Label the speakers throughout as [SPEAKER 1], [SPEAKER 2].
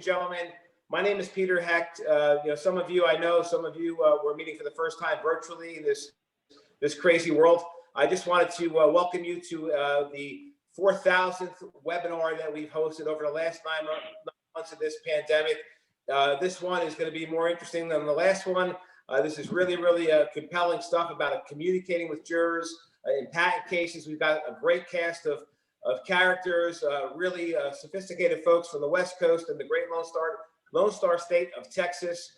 [SPEAKER 1] Gentlemen, my name is Peter Hecht. Some of you I know, some of you we're meeting for the first time virtually in this crazy world. I just wanted to welcome you to the 4,000th webinar that we've hosted over the last 9 months of this pandemic. This one is going to be more interesting than the last one. This is really compelling stuff about communicating with jurors in patent cases. We've got a great cast of characters, really sophisticated folks from the West Coast and the great Lone Star state of Texas.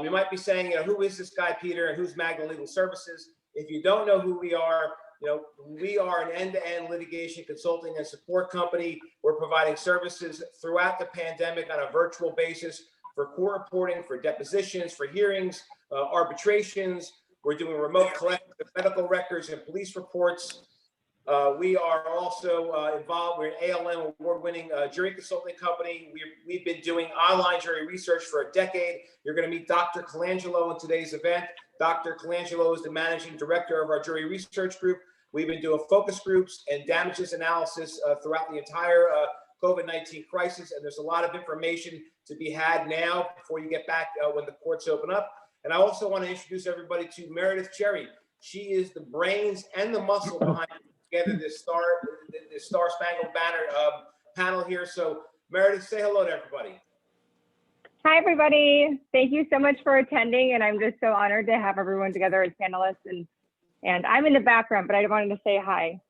[SPEAKER 1] You might be saying, who is this guy, Peter, and who's Magna Legal Services? If you don't know who we are, we are an end-to-end litigation consulting and support company. We're providing services throughout the pandemic on a virtual basis for court reporting, for depositions, for hearings, arbitrations. We're doing remote collection of medical records and police reports. We are also involved. We're an ALM award-winning jury consulting company. We've been doing online jury research for a decade. You're going to meet Dr. Colangelo in today's event. Dr. Colangelo is the managing director of our jury research group. We've been doing focus groups and damages analysis throughout the entire COVID-19 crisis, and there's a lot of information to be had now before you get back when the courts open up. And I also want to introduce everybody to Meredith Cherry. She is the brains and the muscle behind together this Star Spangled Banner panel here. So Meredith, say hello to everybody.
[SPEAKER 2] Hi, everybody. Thank you so much for attending. And I'm just so honored to have everyone together as panelists. And I'm in the background, but I wanted to say hi.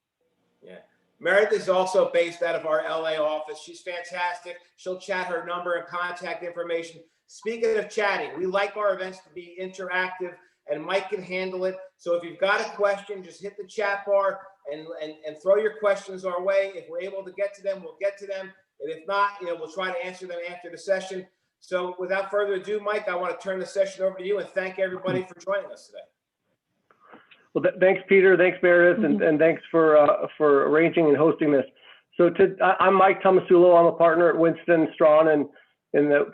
[SPEAKER 1] Yeah. Meredith is also based out of our LA office. She's fantastic. She'll chat her number and contact information. Speaking of chatting, we like our events to be interactive, and Mike can handle it. So if you've got a question, just hit the chat bar and throw your questions our way. If we're able to get to them, we'll get to them. And if not, we'll try to answer them after the session. So without further ado, Mike, I want to turn the session over to you and thank everybody for joining us today.
[SPEAKER 3] Well, thanks, Peter. Thanks, Meredith, and thanks for arranging and hosting this. So I'm Mike Tomasulo. I'm a partner at Winston, Strawn, and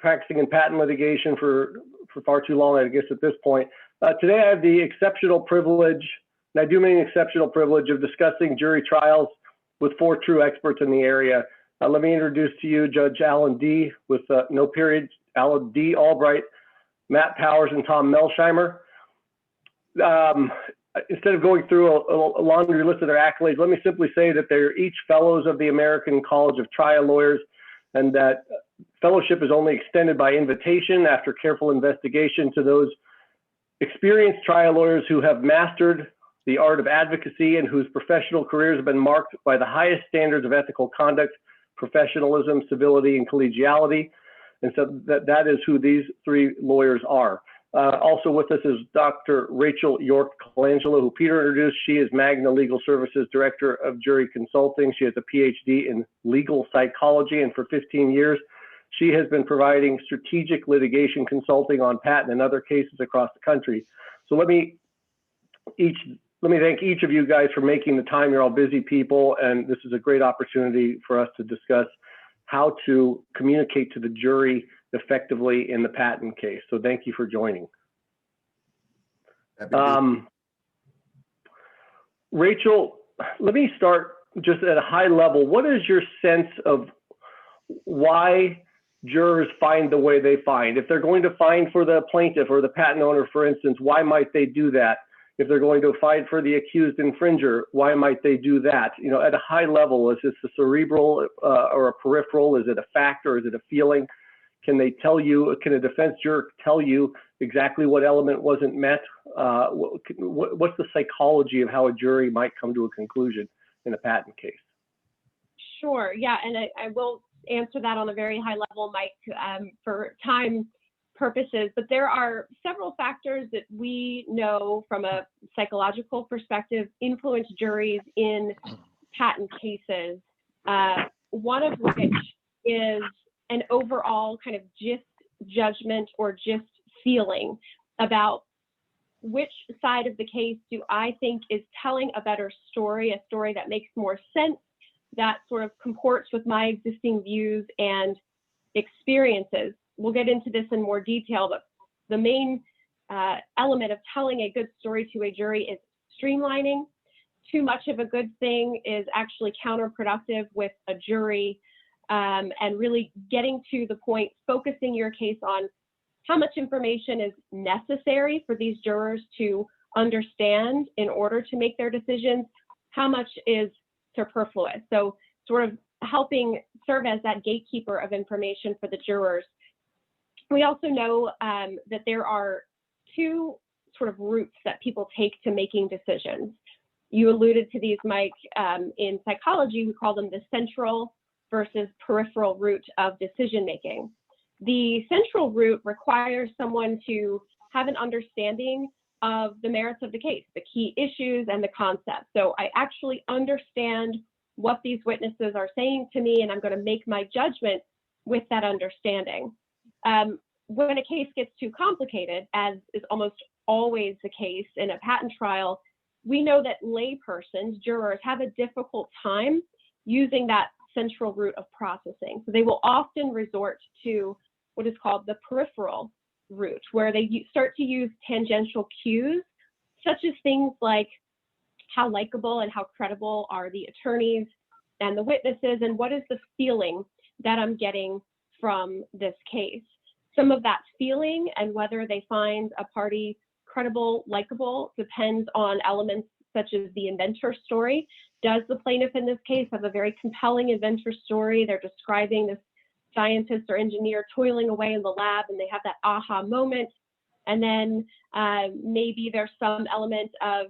[SPEAKER 3] practicing in patent litigation for far too long, I guess, at this point. Today, I have the exceptional privilege, and I do mean exceptional privilege, of discussing jury trials with 4 true experts in the area. Let me introduce to you Judge Alan D. with no periods, Alan D. Albright, Matt Powers, and Tom Melsheimer. Instead of going through a laundry list of their accolades, let me simply say that they're each fellows of the American College of Trial Lawyers, and that fellowship is only extended by invitation after careful investigation to those experienced trial lawyers who have mastered the art of advocacy and whose professional careers have been marked by the highest standards of ethical conduct, professionalism, civility, and collegiality. And so that is who these 3 lawyers are. Also with us is Dr. Rachel York Colangelo, who Peter introduced. She is Magna Legal Services Director of Jury Consulting. She has a Ph.D. in legal psychology, and for 15 years, she has been providing strategic litigation consulting on patent and other cases across the country. So let me thank each of you guys for making the time. You're all busy people, and this is a great opportunity for us to discuss how to communicate to the jury effectively in the patent case. So thank you for joining. Rachel, let me start just at a high level. What is your sense of why jurors find the way they find? If they're going to find for the plaintiff or the patent owner, for instance, why might they do that? If they're going to fight for the accused infringer, why might they do that? At a high level, is this a cerebral or a peripheral? Is it a fact or is it a feeling? Can they tell you, can a defense juror tell you exactly what element wasn't met? What's the psychology of how a jury might come to a conclusion in a patent case?
[SPEAKER 4] Sure, yeah, and I will answer that on a very high level, Mike, for time purposes, but there are several factors that we know from a psychological perspective influence juries in patent cases, one of which is an overall kind of just judgment or just feeling about which side of the case do I think is telling a better story, a story that makes more sense, that sort of comports with my existing views and experiences. We'll get into this in more detail, but the main element of telling a good story to a jury is streamlining. Too much of a good thing is actually counterproductive with a jury. and really getting to the point, focusing your case on how much information is necessary for these jurors to understand in order to make their decisions, how much is superfluous. So sort of helping serve as that gatekeeper of information for the jurors. We also know that there are two sort of routes that people take to making decisions. You alluded to these, Mike. In psychology, we call them the central versus peripheral route of decision making. The central route requires someone to have an understanding of the merits of the case, the key issues and the concepts. So I actually understand what these witnesses are saying to me, and I'm going to make my judgment with that understanding. When a case gets too complicated, as is almost always the case in a patent trial, we know that laypersons, jurors, have a difficult time using that central route of processing. So they will often resort to what is called the peripheral route, where they start to use tangential cues, such as things like how likable and how credible are the attorneys and the witnesses, and what is the feeling that I'm getting from this case. Some of that feeling and whether they find a party credible, likable, depends on elements such as the inventor story. Does the plaintiff in this case have a very compelling inventor story? They're describing this scientist or engineer toiling away in the lab, and they have that aha moment. And then maybe there's some element of,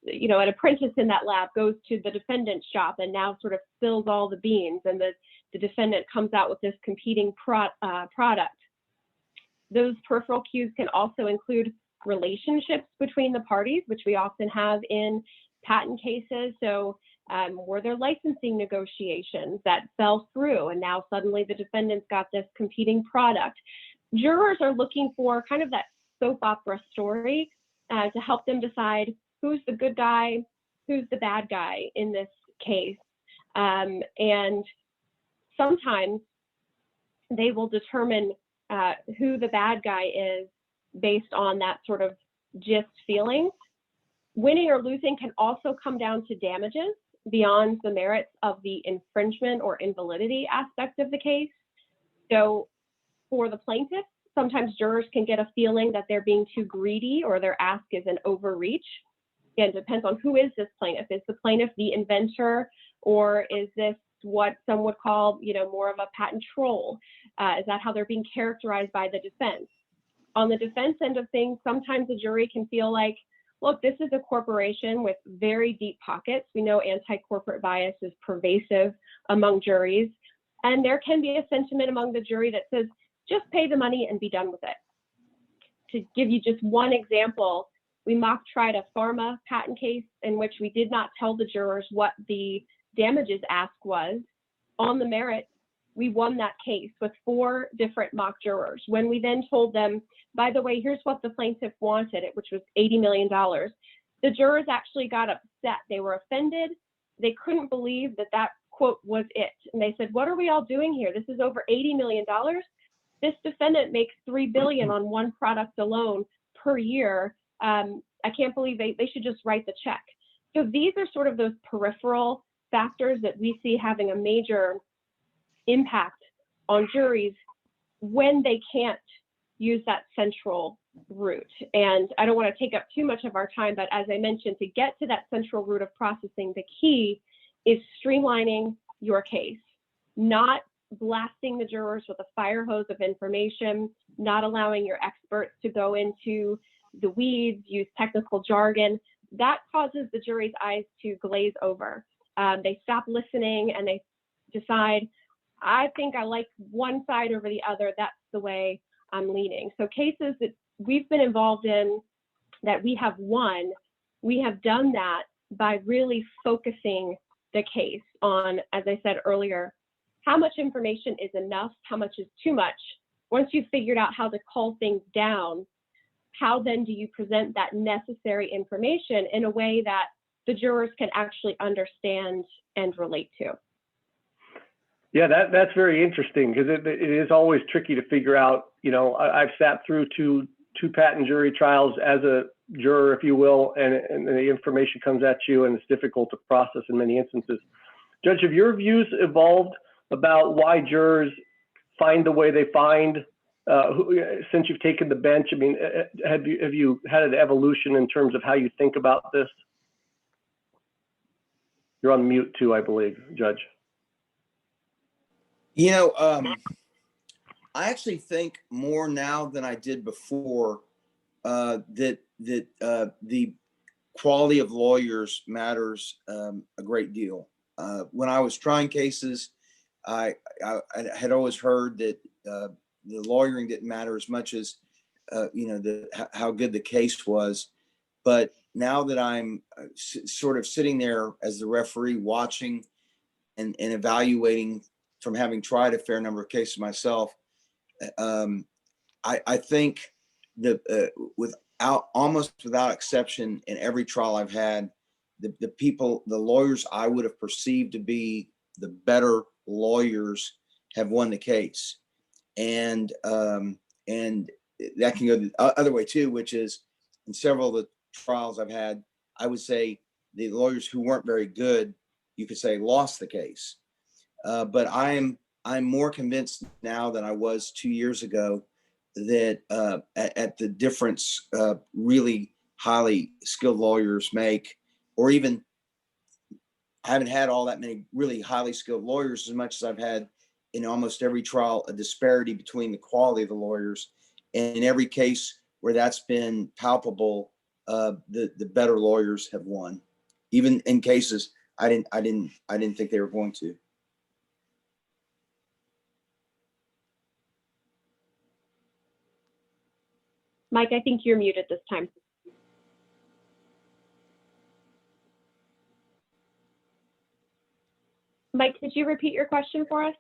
[SPEAKER 4] you know, an apprentice in that lab goes to the defendant's shop and now sort of spills all the beans, and the defendant comes out with this competing product. Those peripheral cues can also include relationships between the parties, which we often have in patent cases. So were there licensing negotiations that fell through, and now suddenly the defendant's got this competing product? Jurors are looking for kind of that soap opera story to help them decide who's the good guy, who's the bad guy in this case. And sometimes they will determine who the bad guy is based on that sort of gist feeling. Winning or losing can also come down to damages beyond the merits of the infringement or invalidity aspect of the case. So for the plaintiff, sometimes jurors can get a feeling that they're being too greedy or their ask is an overreach. Again, it depends on who is this plaintiff. Is the plaintiff the inventor, or is this what some would call, you know, more of a patent troll? Is that how they're being characterized by the defense? On the defense end of things, sometimes a jury can feel like, look, this is a corporation with very deep pockets. We know anti-corporate bias is pervasive among juries. And there can be a sentiment among the jury that says, just pay the money and be done with it. To give you just one example, we mock tried a pharma patent case in which we did not tell the jurors what the damages ask was. On the merits, we won that case with 4 different mock jurors. When we then told them, by the way, here's what the plaintiff wanted, which was $80 million, the jurors actually got upset. They were offended. They couldn't believe that that quote was it. And they said, what are we all doing here? This is over $80 million. This defendant makes $3 billion on one product alone per year. I can't believe they should just write the check. So these are sort of those peripheral factors that we see having a major impact on juries when they can't use that central route. And I don't want to take up too much of our time, but as I mentioned, to get to that central route of processing, the key is streamlining your case, not blasting the jurors with a fire hose of information, not allowing your experts to go into the weeds, use technical jargon. That causes the jury's eyes to glaze over. They stop listening and they decide, I think I like one side over the other. That's the way I'm leaning. So cases that we've been involved in that we have won, we have done that by really focusing the case on, as I said earlier, how much information is enough, how much is too much. Once you've figured out how to cull things down, how then do you present that necessary information in a way that the jurors can actually understand and relate to?
[SPEAKER 3] Yeah, that's very interesting, because it is always tricky to figure out. You know, I've sat through two patent jury trials as a juror, if you will, and the information comes at you and it's difficult to process in many instances. Judge, have your views evolved about why jurors find the way they find since you've taken the bench? I mean, have you had an evolution in terms of how you think about this? You're on mute too, I believe, Judge.
[SPEAKER 5] You know, I actually think more now than I did before that the quality of lawyers matters a great deal. When I was trying cases, I had always heard that the lawyering didn't matter as much as how good the case was. But now that I'm sort of sitting there as the referee, watching and evaluating from having tried a fair number of cases myself, I think that almost without exception, in every trial I've had, the lawyers I would have perceived to be the better lawyers have won the case. And that can go the other way too, which is in several of the trials I've had, I would say the lawyers who weren't very good, you could say, lost the case. But I'm more convinced now than I was 2 years ago that at the difference really highly skilled lawyers make, or even I haven't had all that many really highly skilled lawyers as much as I've had in almost every trial, a disparity between the quality of the lawyers. And in every case where that's been palpable, the better lawyers have won, even in cases I didn't think they were going to.
[SPEAKER 4] Mike, I think you're muted this time. Mike, could you repeat your question for us?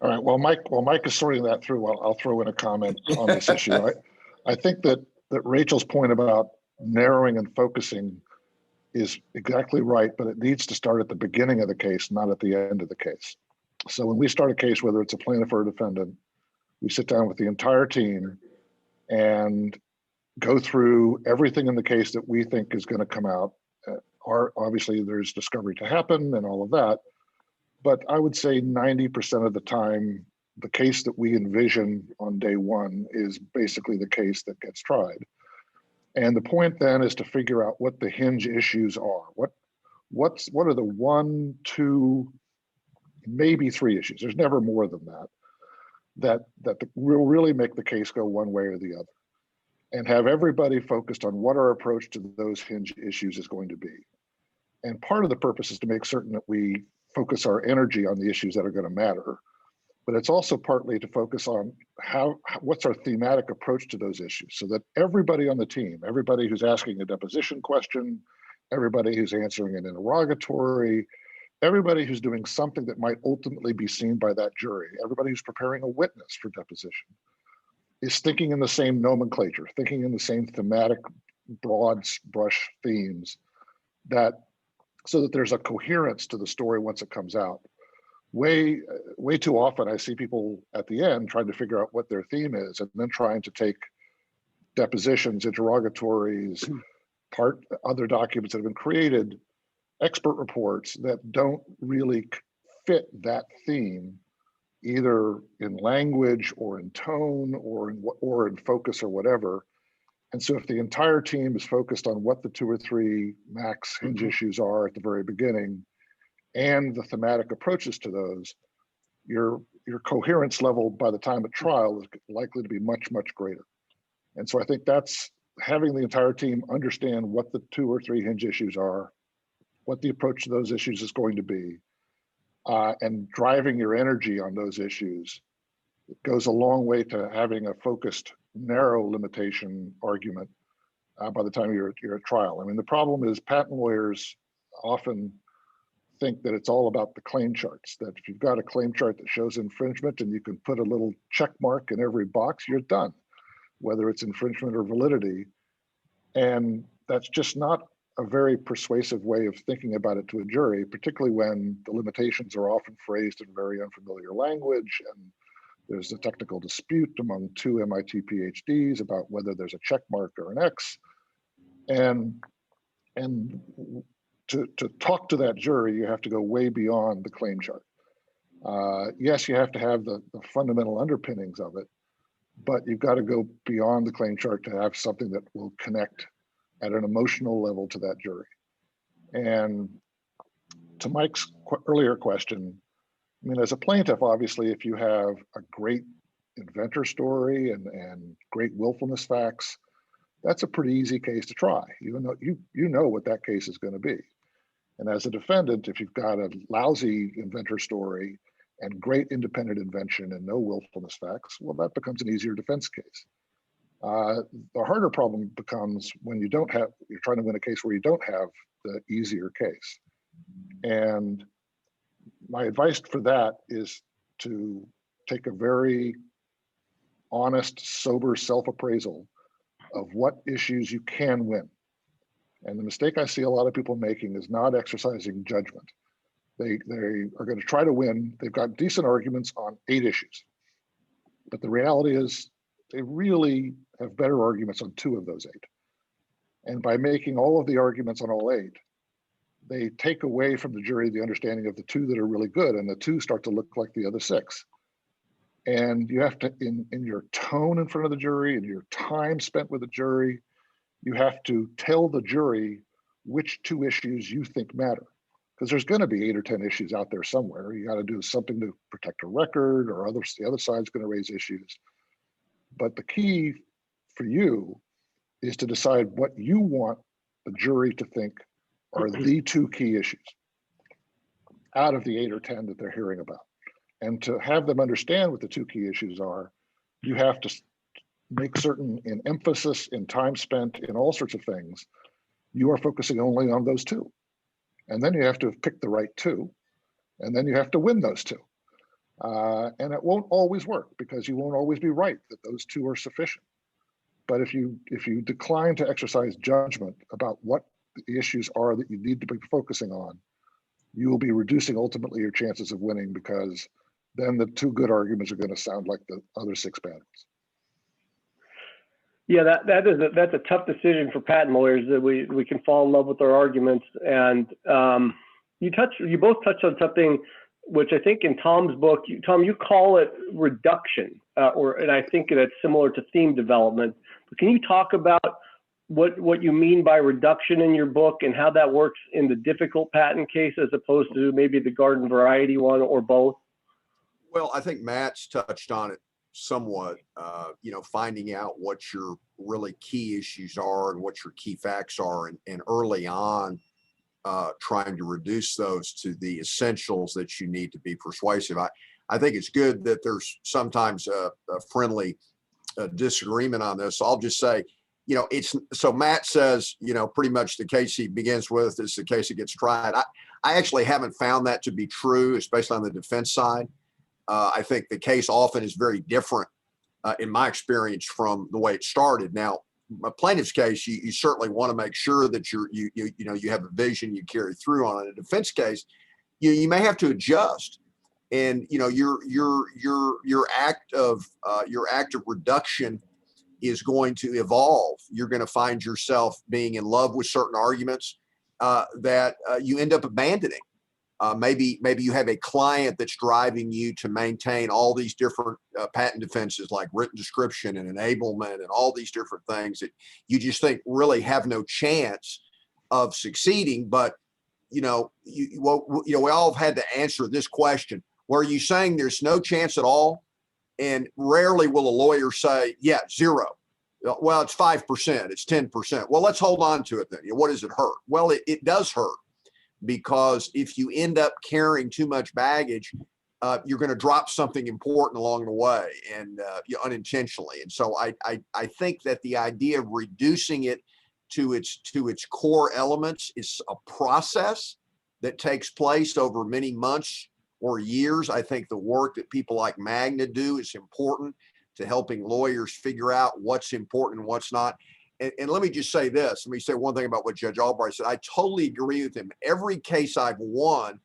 [SPEAKER 6] All right. Well, Mike is sorting that through. I'll throw in a comment on this issue. I think that Rachel's point about narrowing and focusing is exactly right, but it needs to start at the beginning of the case, not at the end of the case. So when we start a case, whether it's a plaintiff or a defendant, we sit down with the entire team and go through everything in the case that we think is going to come out. Obviously, there's discovery to happen and all of that. But I would say 90% of the time, the case that we envision on day one is basically the case that gets tried. And the point then is to figure out what the hinge issues are. What are the 1, 2, maybe 3 issues? There's never more than that will really make the case go one way or the other. And have everybody focused on what our approach to those hinge issues is going to be. And part of the purpose is to make certain that we focus our energy on the issues that are going to matter. But it's also partly to focus on what's our thematic approach to those issues, so that everybody on the team, everybody who's asking a deposition question, everybody who's answering an interrogatory, everybody who's doing something that might ultimately be seen by that jury, everybody who's preparing a witness for deposition, is thinking in the same nomenclature, thinking in the same thematic broad brush themes, so that there's a coherence to the story once it comes out. Way too often I see people at the end trying to figure out what their theme is and then trying to take depositions, interrogatories, other documents that have been created, expert reports that don't really fit that theme, either in language or in tone or in focus or whatever. And so if the entire team is focused on what the 2 or 3 max hinge issues are at the very beginning and the thematic approaches to those, your coherence level by the time of trial is likely to be much, much greater. And so I think that's having the entire team understand what the 2 or 3 hinge issues are, what the approach to those issues is going to be, and driving your energy on those issues. It goes a long way to having a focused, narrow limitation argument by the time you're at trial. I mean, the problem is patent lawyers often think that it's all about the claim charts, that if you've got a claim chart that shows infringement and you can put a little check mark in every box, you're done, whether it's infringement or validity. And that's just not a very persuasive way of thinking about it to a jury, particularly when the limitations are often phrased in very unfamiliar language, and there's a technical dispute among 2 MIT PhDs about whether there's a check mark or an X. And And to talk to that jury, you have to go way beyond the claim chart. Yes, you have to have the fundamental underpinnings of it, but you've got to go beyond the claim chart to have something that will connect at an emotional level to that jury. And to Mike's earlier question, I mean, as a plaintiff, obviously, if you have a great inventor story and great willfulness facts, that's a pretty easy case to try. Even though you know what that case is going to be. And as a defendant, if you've got a lousy inventor story and great independent invention and no willfulness facts, well, that becomes an easier defense case. The harder problem becomes when you're trying to win a case where you don't have the easier case. And my advice for that is to take a very honest, sober self-appraisal of what issues you can win. And the mistake I see a lot of people making is not exercising judgment. They are going to try to win. They've got decent arguments on 8 issues. But the reality is they really have better arguments on 2 of those 8. And by making all of the arguments on all 8, they take away from the jury the understanding of the 2 that are really good, and the 2 start to look like the other 6. And you have to, in your tone in front of the jury and your time spent with the jury, you have to tell the jury which 2 issues you think matter. Because there's going to be 8 or 10 issues out there somewhere. You got to do something to protect a record, or the other side's going to raise issues. But the key for you is to decide what you want the jury to think are the 2 key issues out of the 8 or 10 that they're hearing about. And to have them understand what the 2 key issues are, you have to make certain in emphasis, in time spent, in all sorts of things, you are focusing only on those 2. And then you have to have picked the right 2, and then you have to win those 2. And it won't always work because you won't always be right that those 2 are sufficient. But if you decline to exercise judgment about what the issues are that you need to be focusing on, you will be reducing ultimately your chances of winning, because then the 2 good arguments are going to sound like the other 6 bad ones.
[SPEAKER 3] Yeah, that's a tough decision for patent lawyers, that we can fall in love with our arguments. And you both touched on something which I think in Tom's book, Tom, you call it reduction, and I think that's similar to theme development. But can you talk about what you mean by reduction in your book and how that works in the difficult patent case as opposed to maybe the garden variety one, or both?
[SPEAKER 7] Well, I think Matt's touched on it somewhat, finding out what your really key issues are and what your key facts are, and early on trying to reduce those to the essentials that you need to be persuasive. I think it's good that there's sometimes a friendly disagreement on this. So I'll just say, so Matt says, pretty much the case he begins with is the case that gets tried. I actually haven't found that to be true, especially on the defense side. I think the case often is very different, in my experience, from the way it started. Now, a plaintiff's case, you certainly want to make sure that you have a vision you carry through on. A defense case, you may have to adjust, and your act of reduction is going to evolve. You're going to find yourself being in love with certain arguments that you end up abandoning. Maybe you have a client that's driving you to maintain all these different patent defenses, like written description and enablement and all these different things that you just think really have no chance of succeeding. But we all have had to answer this question: were you saying there's no chance at all? And rarely will a lawyer say, yeah, 0. Well, it's 5%, it's 10%. Well, let's hold on to it then. What does it hurt? Well, it does hurt, because if you end up carrying too much baggage, you're going to drop something important along the way, and unintentionally. And so I think that the idea of reducing it to its core elements is a process that takes place over many months or years. I think the work that people like Magna do is important to helping lawyers figure out what's important and what's not. And let me just say this. Let me say one thing about what Judge Albright said. I totally agree with him. Every case I've won,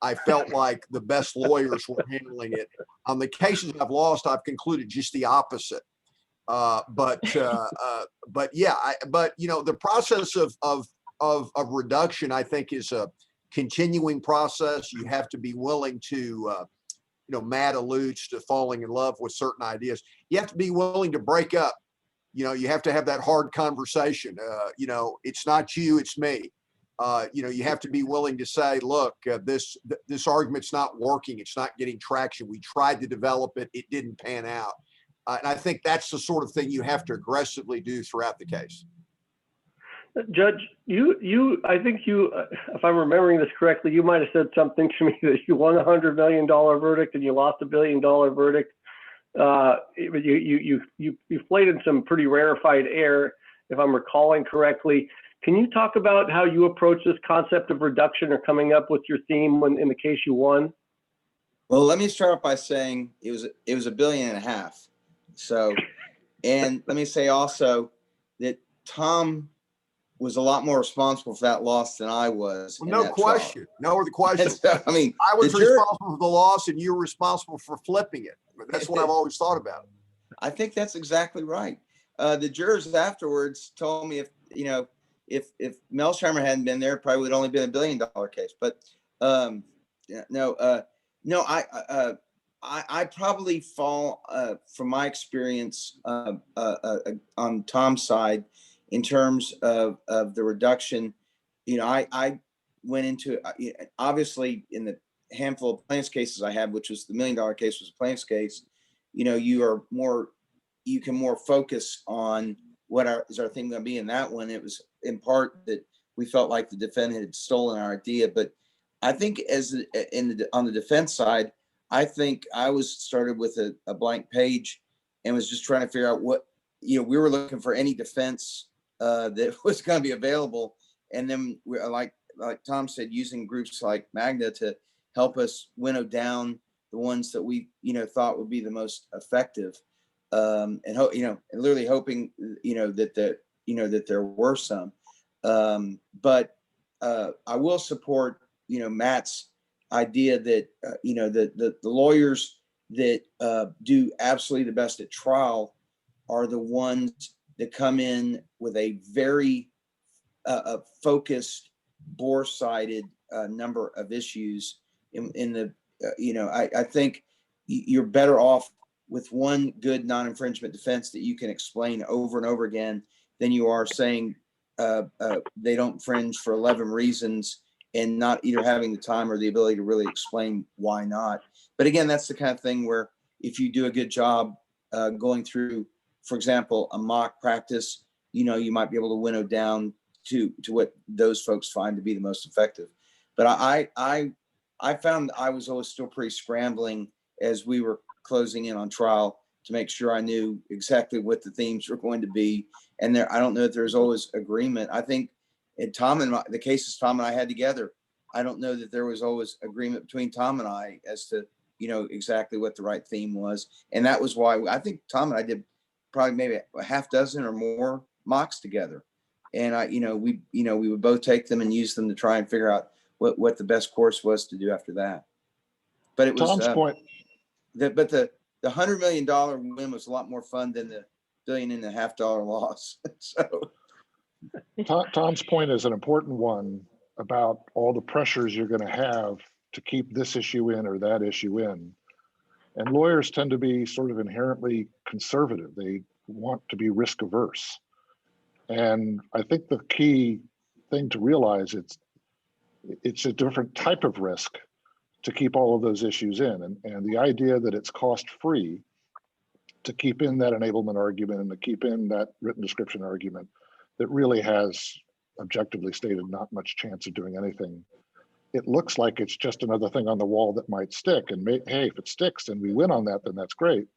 [SPEAKER 7] I felt like the best lawyers were handling it. On the cases I've lost, I've concluded just the opposite. But yeah, the process of of reduction, I think, is a continuing process. You have to be willing to, Matt alludes to falling in love with certain ideas. You have to be willing to break up. You have to have that hard conversation. It's not you, it's me. You have to be willing to say, look, this argument's not working. It's not getting traction. We tried to develop it. It didn't pan out. And I think that's the sort of thing you have to aggressively do throughout the case.
[SPEAKER 3] Judge, I think if I'm remembering this correctly, you might have said something to me that you won a $100 million verdict and you lost $1 billion verdict. You played in some pretty rarefied air, if I'm recalling correctly. Can you talk about how you approach this concept of reduction or coming up with your theme in the case you won?
[SPEAKER 5] Well, let me start off by saying it was $1.5 billion. So, and let me say also that Tom was a lot more responsible for that loss than I was.
[SPEAKER 7] Well, no question. No other question.
[SPEAKER 5] So, I mean,
[SPEAKER 7] I was responsible for the loss and you were responsible for flipping it. That's what I've always thought about.
[SPEAKER 5] I think that's exactly right. The jurors afterwards told me if Melsheimer hadn't been there, it probably would have only been $1 billion case. But I probably fall from my experience on Tom's side in terms of the reduction. I went into obviously in the handful of plaintiffs cases I had, which was the $1 million case was a plaintiff's case. You can more focus on what is our thing going to be in that one. It was in part that we felt like the defendant had stolen our idea, but I think on the defense side, I think I started with a blank page and was just trying to figure out what, we were looking for any defense that was going to be available. And then we like Tom said, using groups like Magna to help us winnow down the ones that we, thought would be the most effective. And literally hoping, that there were some. But I will support, Matt's idea that the lawyers that do absolutely the best at trial are the ones that come in with a very focused, bore-sided number of issues. I think you're better off with one good non-infringement defense that you can explain over and over again than you are saying they don't infringe for 11 reasons and not either having the time or the ability to really explain why not. But again, that's the kind of thing where if you do a good job going through, for example, a mock practice, you might be able to winnow down to what those folks find to be the most effective. But I found I was always still pretty scrambling as we were closing in on trial to make sure I knew exactly what the themes were going to be. And I don't know if there's always agreement. I think the cases Tom and I had together, I don't know that there was always agreement between Tom and I as to, exactly what the right theme was. And that was why I think Tom and I did probably maybe a half dozen or more mocks together. And we would both take them and use them to try and figure out what the best course was to do after that. But it was
[SPEAKER 6] Tom's point.
[SPEAKER 5] the $100 million win was a lot more fun than the $1.5 billion loss. So
[SPEAKER 6] Tom's point is an important one about all the pressures you're going to have to keep this issue in or that issue in. And lawyers tend to be sort of inherently conservative. They want to be risk averse. And I think the key thing to realize it's a different type of risk to keep all of those issues in. And the idea that it's cost free to keep in that enablement argument and to keep in that written description argument that really has objectively stated not much chance of doing anything. It looks like it's just another thing on the wall that might stick. And hey, if it sticks and we win on that, then that's great.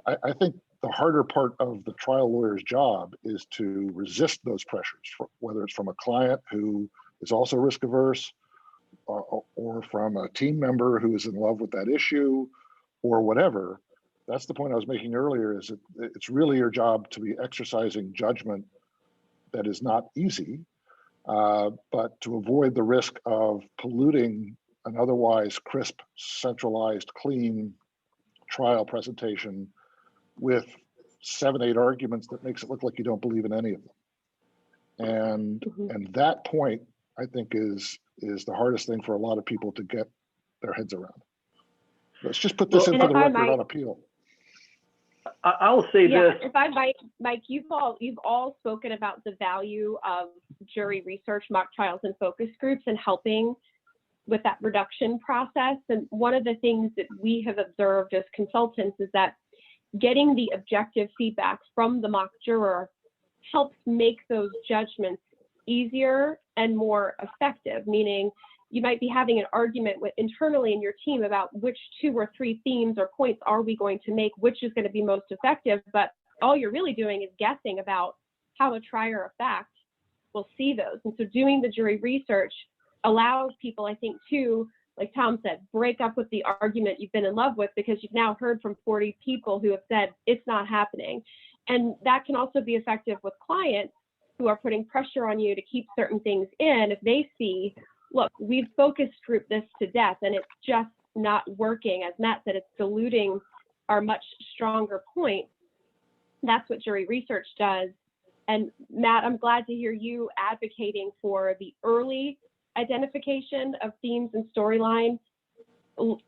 [SPEAKER 6] I think the harder part of the trial lawyer's job is to resist those pressures, whether it's from a client who is also risk averse, or from a team member who is in love with that issue, or whatever. That's the point I was making earlier, is that it's really your job to be exercising judgment that is not easy, but to avoid the risk of polluting an otherwise crisp, centralized, clean trial presentation with 7, 8 arguments that makes it look like you don't believe in any of them. And that point, I think, is the hardest thing for a lot of people to get their heads around. Let's just put this in for the record on appeal.
[SPEAKER 3] I'll say this.
[SPEAKER 4] If I might, Mike, you've all spoken about the value of jury research, mock trials, and focus groups and helping with that reduction process. And one of the things that we have observed as consultants is that getting the objective feedback from the mock juror helps make those judgments easier and more effective, meaning you might be having an argument internally in your team about which 2 or 3 themes or points are we going to make, which is going to be most effective, but all you're really doing is guessing about how a trier of fact will see those. And so doing the jury research allows people, I think, to, like Tom said, break up with the argument you've been in love with, because you've now heard from 40 people who have said it's not happening. And that can also be effective with clients who are putting pressure on you to keep certain things in. If they see, look, we've focus grouped this to death and it's just not working, as Matt said, it's diluting our much stronger point. That's what jury research does. And Matt, I'm glad to hear you advocating for the early identification of themes and storyline.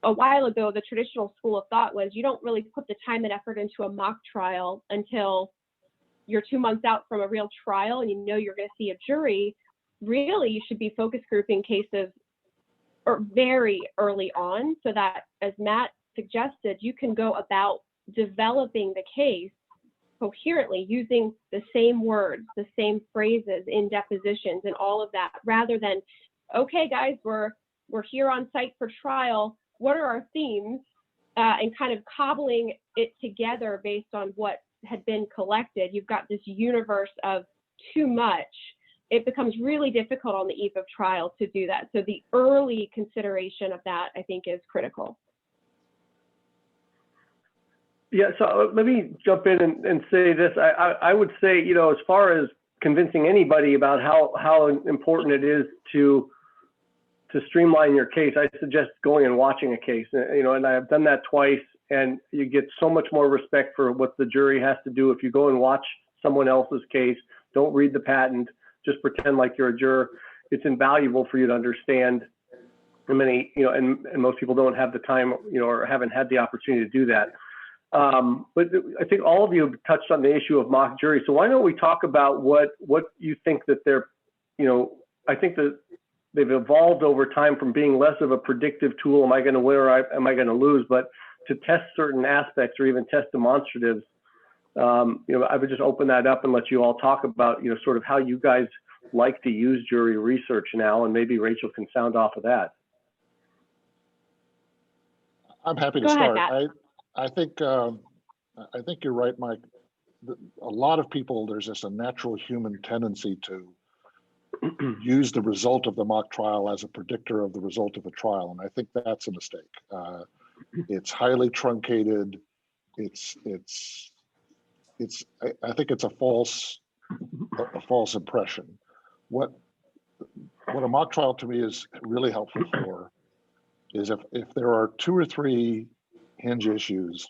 [SPEAKER 4] A while ago, the traditional school of thought was you don't really put the time and effort into a mock trial until you're 2 months out from a real trial and you know you're going to see a jury. Really, you should be focus grouping cases or very early on, so that, as Matt suggested, you can go about developing the case coherently using the same words, the same phrases in depositions and all of that, rather than, okay, guys, we're here on site for trial. What are our themes? And kind of cobbling it together based on what had been collected. You've got this universe of too much. It becomes really difficult on the eve of trial to do that. So the early consideration of that, I think, is critical.
[SPEAKER 3] Yeah, so let me jump in and say this. I would say, you know, as far as convincing anybody about how important it is to streamline your case, I suggest going and watching a case. You know, and I've done that twice, and you get so much more respect for what the jury has to do if you go and watch someone else's case. Don't read the patent. Just pretend like you're a juror. It's invaluable for you to understand. And many, you know, and most people don't have the time, you know, or haven't had the opportunity to do that. But I think all of you have touched on the issue of mock jury. So why don't we talk about what you think that they're, you know, I think that they've evolved over time from being less of a predictive tool, am I going to win or am I going to lose, but to test certain aspects or even test demonstratives. You know, I would just open that up and let you all talk about, you know, sort of how you guys like to use jury research now, and maybe Rachel can sound off of that.
[SPEAKER 6] I'm happy to start. I think you're right, Mike. A lot of people, there's just a natural human tendency to use the result of the mock trial as a predictor of the result of a trial, and I think that's a mistake. It's highly truncated. I think it's a false impression. What a mock trial to me is really helpful for is if there are 2 or 3 hinge issues,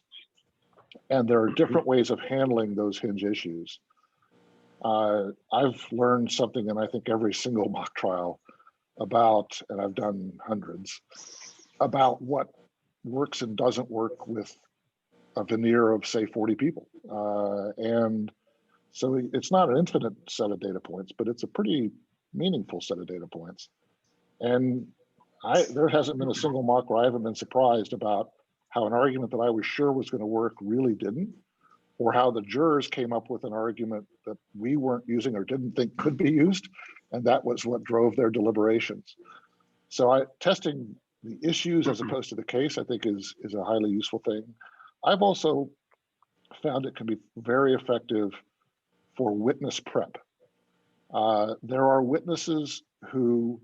[SPEAKER 6] and there are different ways of handling those hinge issues. I've learned something in I think every single mock trial about, and I've done hundreds, about what works and doesn't work with a veneer of say 40 people. And so it's not an infinite set of data points, but it's a pretty meaningful set of data points. And there hasn't been a single mock where I haven't been surprised about how an argument that I was sure was going to work really didn't, or how the jurors came up with an argument that we weren't using or didn't think could be used, and that was what drove their deliberations. So testing the issues as opposed to the case, I think is a highly useful thing. I've also found it can be very effective for witness prep. There are witnesses who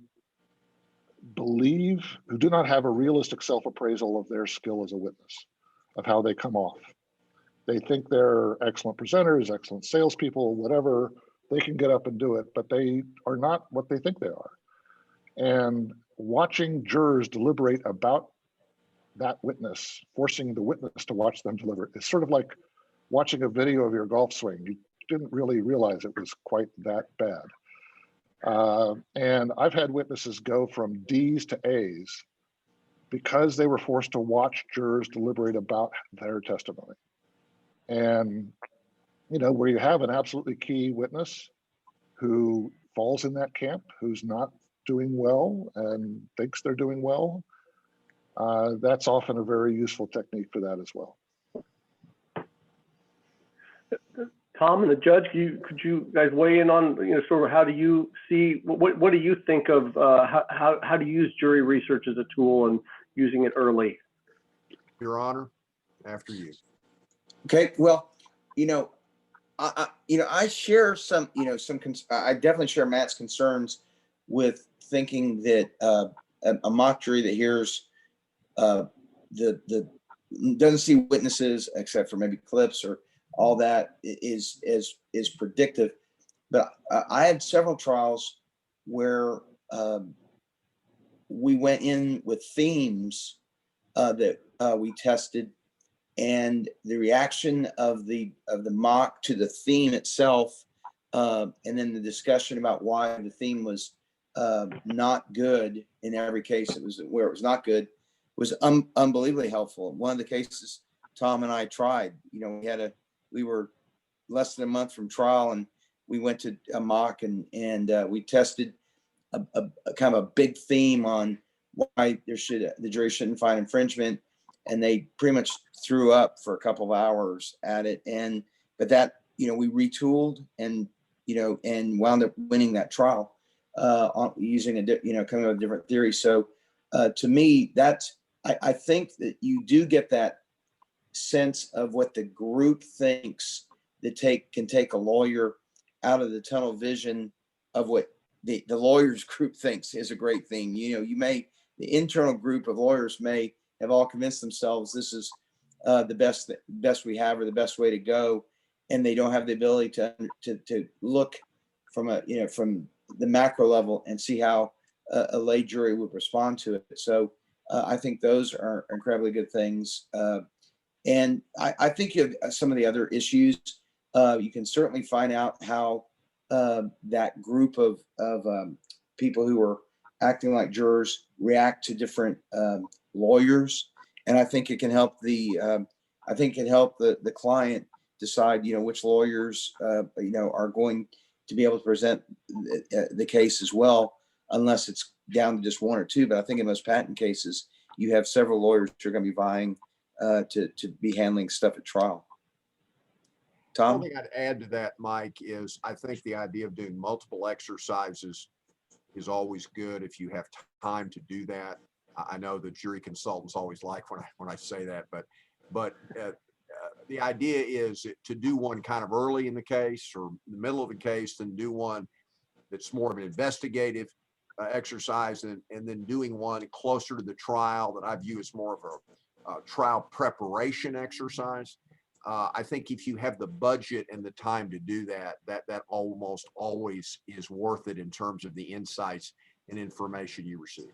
[SPEAKER 6] do not have a realistic self-appraisal of their skill as a witness, of how they come off. They think they're excellent presenters, excellent salespeople, whatever. They can get up and do it, but they are not what they think they are. And watching jurors deliberate about that witness, forcing the witness to watch them deliver, is sort of like watching a video of your golf swing. You didn't really realize it was quite that bad. And I've had witnesses go from D's to A's because they were forced to watch jurors deliberate about their testimony. And, you know, where you have an absolutely key witness who falls in that camp, who's not doing well and thinks they're doing well, that's often a very useful technique for that as well.
[SPEAKER 3] Tom and the judge, could you guys weigh in on, you know, sort of how do you see, what do you think of how to use jury research as a tool and using it early?
[SPEAKER 7] Your Honor, after you.
[SPEAKER 5] Okay, well, I share some, I definitely share Matt's concerns with thinking that a mock jury that hears doesn't see witnesses except for maybe clips or all that is predictive. But I had several trials where we went in with themes that we tested, and the reaction of the mock to the theme itself, and then the discussion about why the theme was not good in every case. It was where it was not good was unbelievably helpful. In one of the cases Tom and I tried, we were less than a month from trial, and we went to a mock and we tested a kind of a big theme on why the jury shouldn't find infringement, and they pretty much threw up for a couple of hours at it. But that, we retooled and wound up winning that trial using coming up with a different theory. So to me, I think that you do get that sense of what the group thinks that can take a lawyer out of the tunnel vision of what the lawyers group thinks is a great thing. The internal group of lawyers may have all convinced themselves this is the best we have or the best way to go, and they don't have the ability to look from from the macro level and see how a lay jury would respond to it. So I think those are incredibly good things. And I think you have some of the other issues. You can certainly find out how that group of people who are acting like jurors react to different lawyers, and I think it can help the client decide which lawyers are going to be able to present the case as well, unless it's down to just one or two. But I think in most patent cases, you have several lawyers who are going to be vying to be handling stuff at trial. Tom?
[SPEAKER 7] One thing I'd add to that, Mike, is I think the idea of doing multiple exercises is always good if you have time to do that. I know the jury consultants always like when I say that, but the idea is to do one kind of early in the case or in the middle of the case, then do one that's more of an investigative exercise, and then doing one closer to the trial that I view as more of a trial preparation exercise. I think if you have the budget and the time to do that almost always is worth it in terms of the insights and information you receive.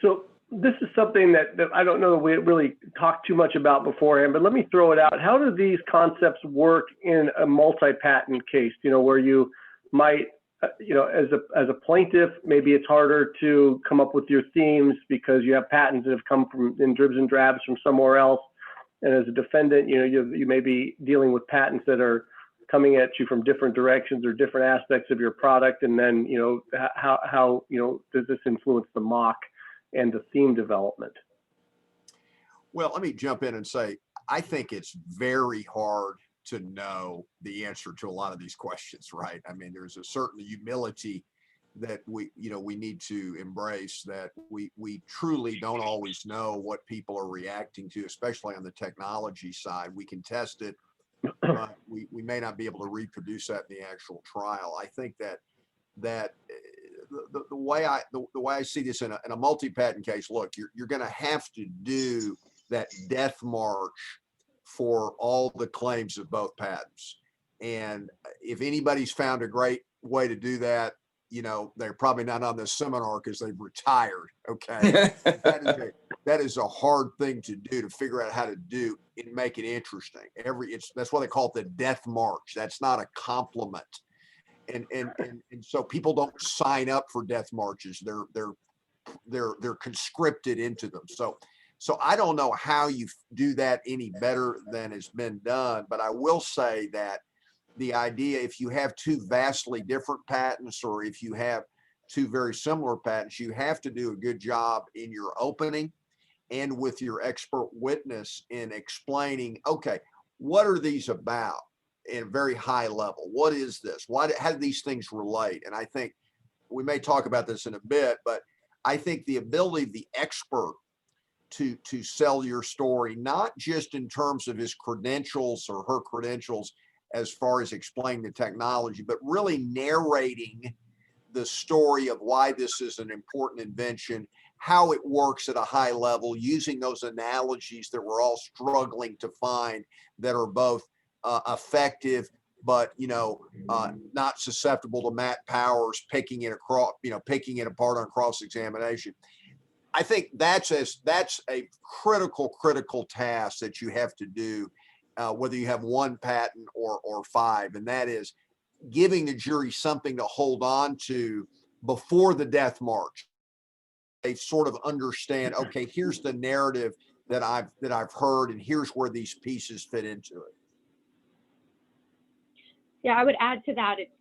[SPEAKER 3] So this is something that I don't know that we really talked too much about beforehand, but let me throw it out. How do these concepts work in a multi-patent case, where you might, as a plaintiff, maybe it's harder to come up with your themes because you have patents that have come from in dribs and drabs from somewhere else. And as a defendant, you may be dealing with patents that are coming at you from different directions or different aspects of your product. And then, how does this influence the mock and the theme development?
[SPEAKER 7] Well, let me jump in and say, I think it's very hard to know the answer to a lot of these questions, right? I mean, there's a certain humility that we need to embrace, that we truly don't always know what people are reacting to, especially on the technology side. We can test it, but we may not be able to reproduce that in the actual trial. I think that the way I see this in a multi-patent case, look, you're going to have to do that death march for all the claims of both patents. And if anybody's found a great way to do that, they're probably not on this seminar because they've retired. Okay. that is a hard thing to do, to figure out how to do and make it interesting. That's why they call it the death march. That's not a compliment. and so people don't sign up for death marches. They're conscripted into them. So I don't know how you do that any better than has been done, but I will say that the idea, if you have two vastly different patents, or if you have two very similar patents, you have to do a good job in your opening and with your expert witness in explaining, okay, what are these about in a very high level? What is this? How do these things relate? And I think we may talk about this in a bit, but I think the ability of the expert to sell your story, not just in terms of his credentials or her credentials as far as explaining the technology, but really narrating the story of why this is an important invention, how it works at a high level, using those analogies that we're all struggling to find that are both effective, but not susceptible to Matt Powers picking it apart on cross-examination. I think that's a critical task that you have to do, whether you have one patent or five, and that is giving the jury something to hold on to before the death march. They sort of understand, okay, here's the narrative that I've heard, and here's where these pieces fit into it.
[SPEAKER 4] Yeah, I would add to that, it's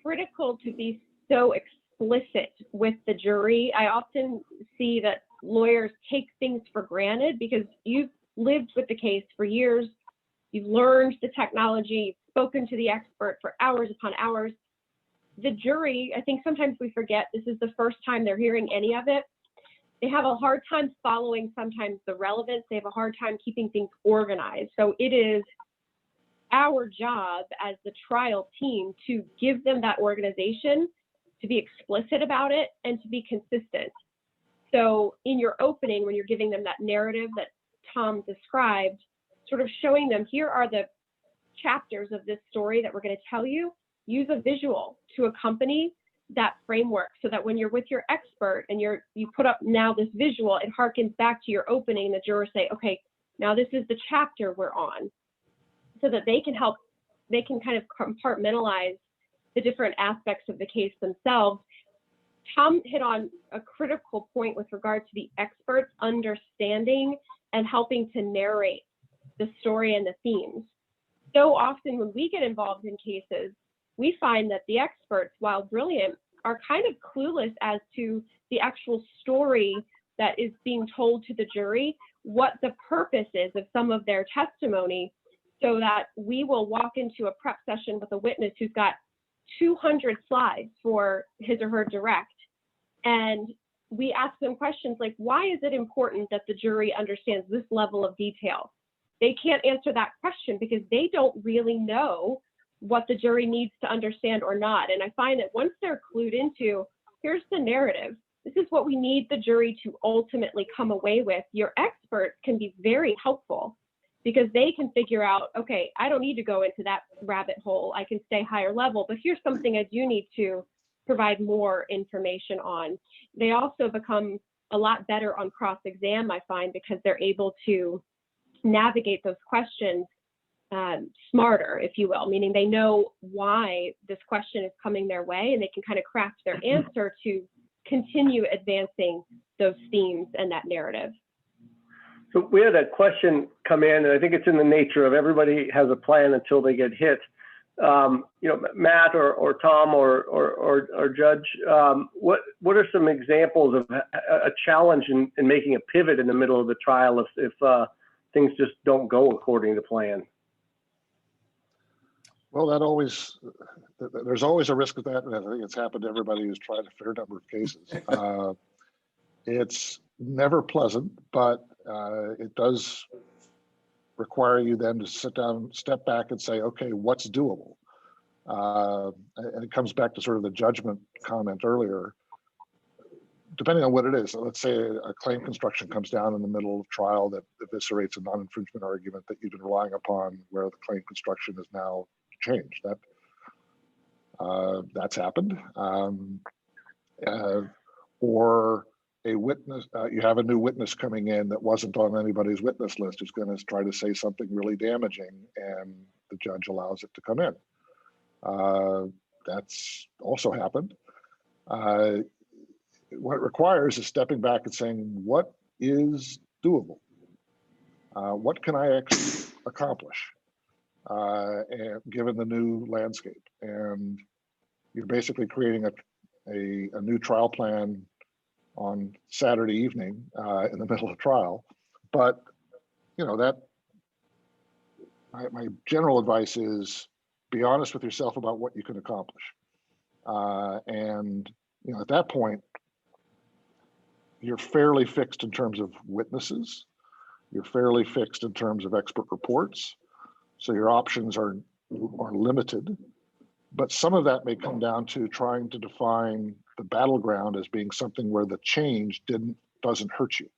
[SPEAKER 4] critical to be so explicit with the jury. I often see that lawyers take things for granted because you've lived with the case for years, you've learned the technology, you've spoken to the expert for hours upon hours. The jury, I think sometimes we forget this is the first time they're hearing any of it. They have a hard time following sometimes the relevance. They have a hard time keeping things organized. So it is our job as the trial team to give them that organization, to be explicit about it, and to be consistent. So in your opening, when you're giving them that narrative that Tom described, sort of showing them, here are the chapters of this story that we're going to tell you, use a visual to accompany that framework so that when you're with your expert and you put up now this visual, it harkens back to your opening, and the jurors say, okay, now this is the chapter we're on, so that they can kind of compartmentalize the different aspects of the case themselves. Tom hit on a critical point with regard to the experts understanding and helping to narrate the story and the themes. So often when we get involved in cases, we find that the experts, while brilliant, are kind of clueless as to the actual story that is being told to the jury, what the purpose is of some of their testimony, so that we will walk into a prep session with a witness who's got 200 slides for his or her direct. And we ask them questions like, why is it important that the jury understands this level of detail? They can't answer that question because they don't really know what the jury needs to understand or not. And I find that once they're clued into, here's the narrative, this is what we need the jury to ultimately come away with, your experts can be very helpful because they can figure out, okay, I don't need to go into that rabbit hole, I can stay higher level, but here's something I do need to provide more information on. They also become a lot better on cross-exam, I find, because they're able to navigate those questions smarter, if you will, meaning they know why this question is coming their way, and they can kind of craft their answer to continue advancing those themes and that narrative.
[SPEAKER 3] So we had a question come in, and I think it's in the nature of everybody has a plan until they get hit. Matt or Tom or Judge, what are some examples of a challenge in making a pivot in the middle of the trial if things just don't go according to plan?
[SPEAKER 6] Well, there's always a risk of that, and I think it's happened to everybody who's tried a fair number of cases. It's never pleasant, but it does require you then to sit down, step back and say, okay, what's doable? And it comes back to sort of the judgment comment earlier. Depending on what it is, so let's say a claim construction comes down in the middle of trial that eviscerates a non-infringement argument that you've been relying upon, where the claim construction is now changed. That's happened. Or a witness, you have a new witness coming in that wasn't on anybody's witness list who's going to try to say something really damaging, and the judge allows it to come in. That's also happened. What it requires is stepping back and saying, what is doable? What can I actually accomplish and given the new landscape? And you're basically creating a new trial plan on Saturday evening in the middle of trial. But that my general advice is be honest with yourself about what you can accomplish. And at that point, you're fairly fixed in terms of witnesses. You're fairly fixed in terms of expert reports. So your options are limited. But some of that may come down to trying to define the battleground as being something where the change doesn't hurt you.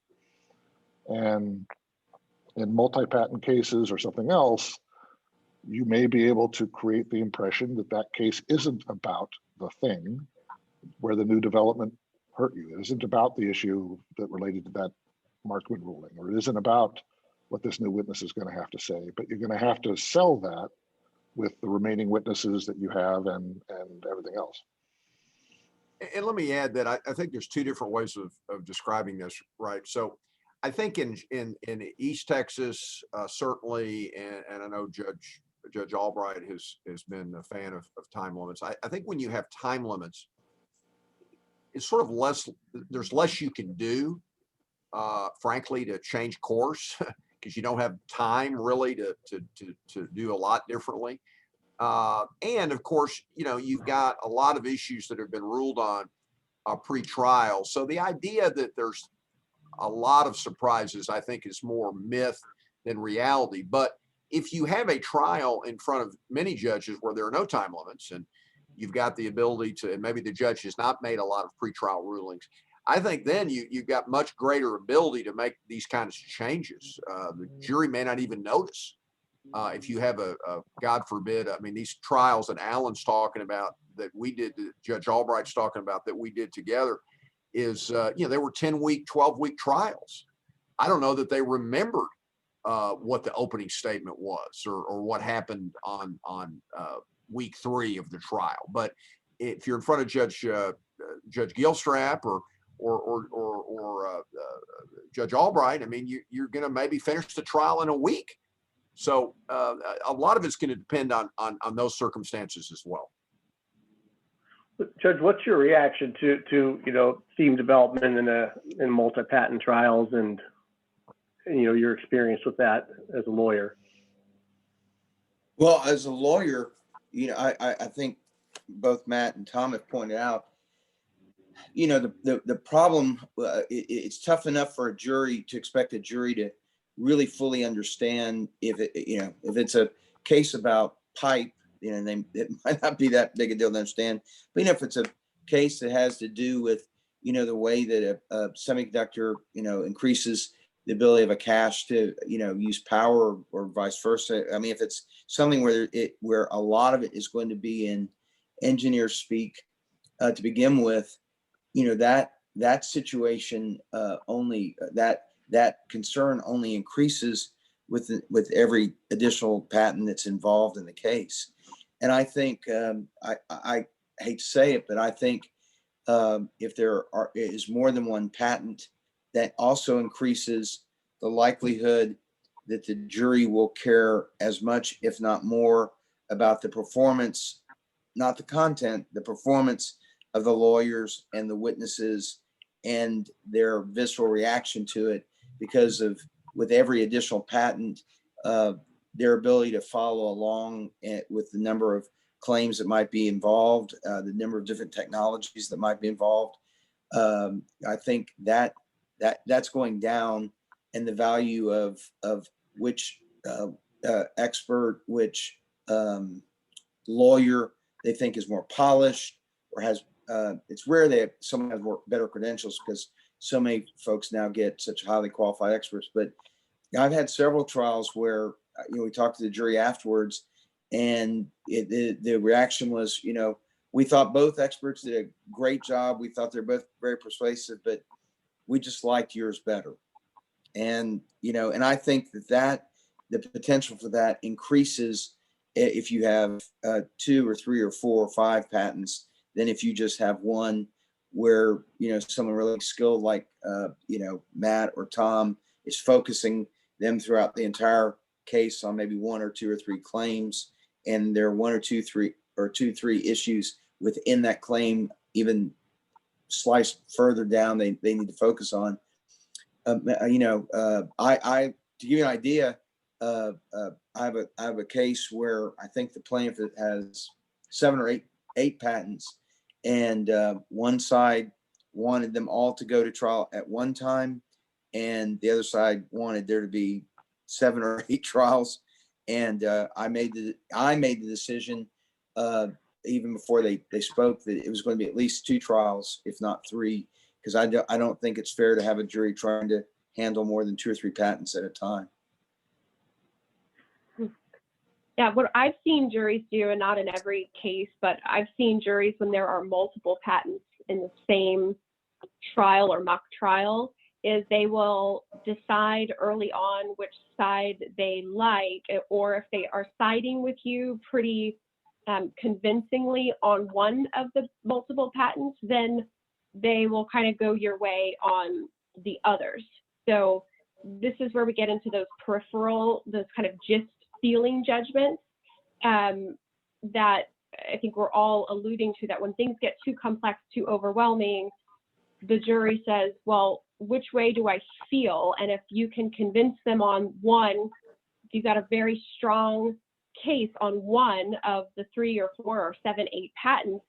[SPEAKER 6] And in multi-patent cases or something else, you may be able to create the impression that that case isn't about the thing where the new development hurt you. It isn't about the issue that related to that Markman ruling, or it isn't about what this new witness is going to have to say, but you're going to have to sell that with the remaining witnesses that you have and everything else.
[SPEAKER 7] And let me add that I think there's two different ways of describing this, right? So I think in East Texas, certainly, and I know Judge Albright has been a fan of time limits. I think when you have time limits, it's sort of there's less you can do, frankly, to change course because you don't have time really to do a lot differently. And of course, you've got a lot of issues that have been ruled on pre-trial. So the idea that there's a lot of surprises, I think, is more myth than reality. But if you have a trial in front of many judges where there are no time limits and you've got the ability to, and maybe the judge has not made a lot of pre-trial rulings, I think then you've got much greater ability to make these kinds of changes. The jury may not even notice. If you have a God forbid, I mean, these trials that Alan's talking about that we did, that Judge Albright's talking about that we did together is, they were 10-week, 12-week trials. I don't know that they remembered what the opening statement was or what happened on week 3 of the trial. But if you're in front of Judge Gilstrap or Judge Albright, I mean, you're going to maybe finish the trial in a week. So a lot of it's going to depend on those circumstances as well.
[SPEAKER 3] Judge, what's your reaction to theme development in multi-patent trials and your experience with that as a lawyer?
[SPEAKER 5] Well, as a lawyer, I think both Matt and Tom have pointed out, the problem, it's tough enough for a jury to expect a jury to really fully understand if it's a case about pipe, it might not be that big a deal to understand. But if it's a case that has to do with, the way that a semiconductor, increases the ability of a cache to, use power or vice versa. I mean, if it's something where a lot of it is going to be in engineer speak to begin with, that situation only that concern only increases with every additional patent that's involved in the case. And I think I hate to say it, but I think if there is more than one patent, that also increases the likelihood that the jury will care as much, if not more, about the performance, not the content, the performance of the lawyers and the witnesses and their visceral reaction to it, because with every additional patent, their ability to follow along with the number of claims that might be involved, the number of different technologies that might be involved. I think that's going down, and the value of which expert, which lawyer they think is more polished or has. It's rare that someone has better credentials because so many folks now get such highly qualified experts. But I've had several trials where we talked to the jury afterwards, and the reaction was, we thought both experts did a great job. We thought they're both very persuasive, but we just liked yours better. And and I think that the potential for that increases if you have 2 or 3 or 4 or 5 patents than if you just have one where, someone really skilled like, Matt or Tom is focusing them throughout the entire case on maybe 1 or 2 or 3 claims, and there are 1 or 2, 3 issues within that claim, even sliced further down, they need to focus on. To give you an idea, I have a case where I think the plaintiff has 7 or 8 patents, and one side wanted them all to go to trial at one time, and the other side wanted there to be 7 or 8 trials. And I made the decision even before they spoke that it was going to be at least 2 trials, if not 3, because I don't think it's fair to have a jury trying to handle more than 2 or 3 patents at a time.
[SPEAKER 4] Yeah, what I've seen juries do, and not in every case, but I've seen juries when there are multiple patents in the same trial or mock trial, is they will decide early on which side they like, or if they are siding with you pretty convincingly on one of the multiple patents, then they will kind of go your way on the others. So this is where we get into those peripheral, those kind of gist feeling judgments that I think we're all alluding to, that when things get too complex, too overwhelming, the jury says, well, which way do I feel? And if you can convince them on one, if you've got a very strong case on one of the 3 or 4 or 7, 8 patents,